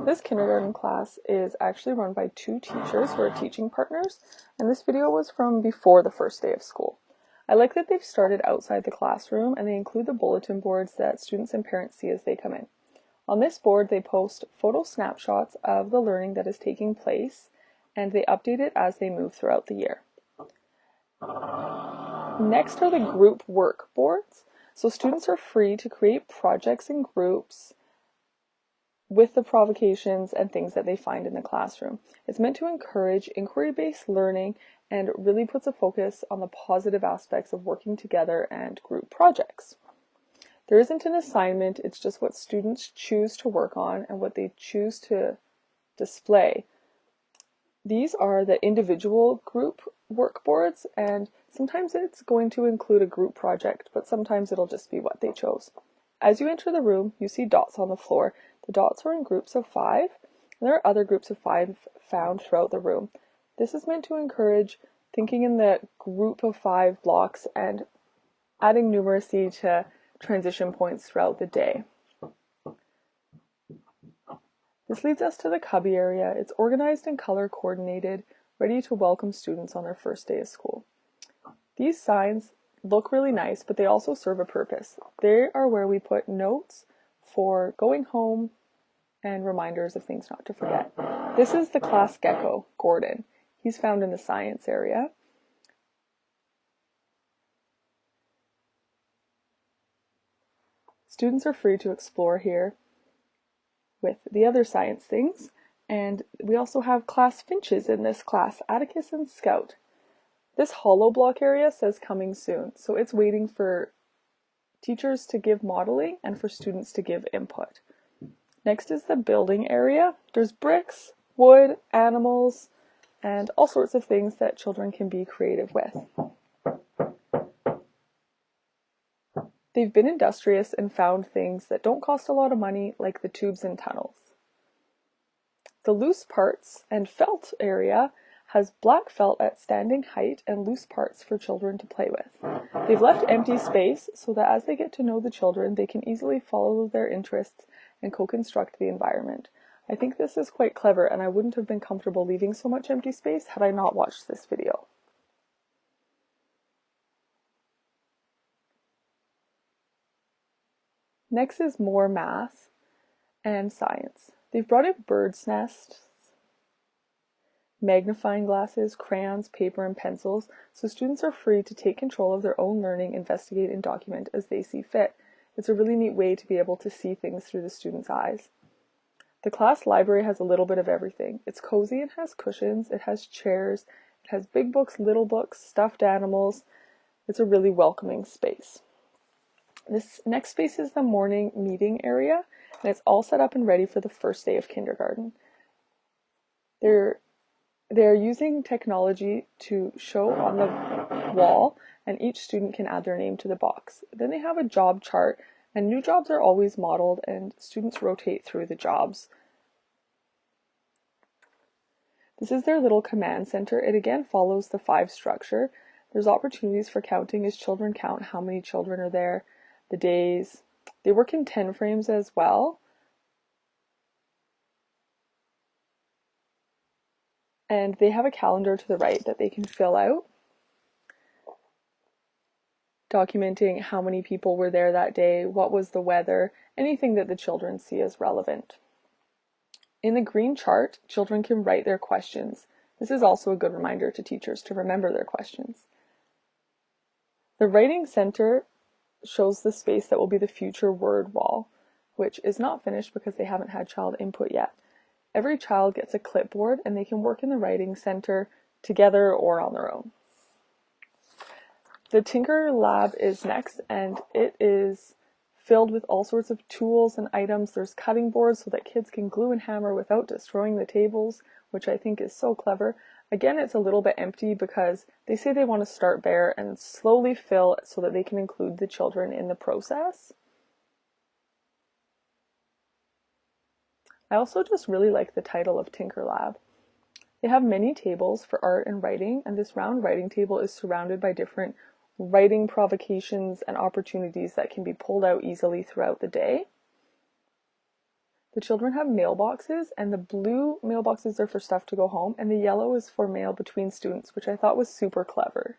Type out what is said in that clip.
This kindergarten class is actually run by two teachers who are teaching partners, and this video was from before the first day of school. I like that they've started outside the classroom and they include the bulletin boards that students and parents see as they come in. On this board, they post photo snapshots of the learning that is taking place, and they update it as they move throughout the year. Next are the group work boards. So students are free to create projects in groups with the provocations and things that they find in the classroom. It's meant to encourage inquiry-based learning and really puts a focus on the positive aspects of working together and group projects. There isn't an assignment, it's just what students choose to work on and what they choose to display. These are the individual group work boards, and sometimes it's going to include a group project, but sometimes it'll just be what they chose. As you enter the room, you see dots on the floor. The dots are in groups of 5, and there are other groups of 5 found throughout the room. This is meant to encourage thinking in the group of 5 blocks and adding numeracy to transition points throughout the day. This leads us to the cubby area. It's organized and color coordinated, ready to welcome students on their first day of school. These signs look really nice, but they also serve a purpose. They are where we put notes for going home and reminders of things not to forget. This is the class gecko, Gordon. He's found in the science area. Students are free to explore here with the other science things, and we also have class finches in this class, Atticus and Scout. This hollow block area says coming soon, so it's waiting for teachers to give modeling and for students to give input. Next is the building area. There's bricks, wood, animals, and all sorts of things that children can be creative with. They've been industrious and found things that don't cost a lot of money, like the tubes and tunnels. The loose parts and felt area has black felt at standing height and loose parts for children to play with. They've left empty space so that as they get to know the children, they can easily follow their interests and co-construct the environment. I think this is quite clever, and I wouldn't have been comfortable leaving so much empty space had I not watched this video. Next is more math and science. They've brought in bird's nests, magnifying glasses, crayons, paper, and pencils, so students are free to take control of their own learning, investigate, and document as they see fit. It's a really neat way to be able to see things through the students' eyes. The class library has a little bit of everything. It's cozy and has cushions, it has chairs, it has big books, little books, stuffed animals. It's a really welcoming space. This next space is the morning meeting area, and it's all set up and ready for the first day of kindergarten. They're using technology to show on the wall, and each student can add their name to the box. Then they have a job chart, and new jobs are always modeled, and students rotate through the jobs. This is their little command center. It again follows the 5 structure. There's opportunities for counting as children count how many children are there, the days. They work in 10 frames as well. And they have a calendar to the right that they can fill out, documenting how many people were there that day, what was the weather, anything that the children see as relevant. In the green chart, children can write their questions. This is also a good reminder to teachers to remember their questions. The writing center shows the space that will be the future word wall, which is not finished because they haven't had child input yet. Every child gets a clipboard and they can work in the writing center together or on their own. The Tinker Lab is next, and it is filled with all sorts of tools and items. There's cutting boards so that kids can glue and hammer without destroying the tables, which I think is so clever. Again, it's a little bit empty because they say they want to start bare and slowly fill so that they can include the children in the process. I also just really like the title of Tinker Lab. They have many tables for art and writing, and this round writing table is surrounded by different writing provocations and opportunities that can be pulled out easily throughout the day. The children have mailboxes, and the blue mailboxes are for stuff to go home, and the yellow is for mail between students, which I thought was super clever.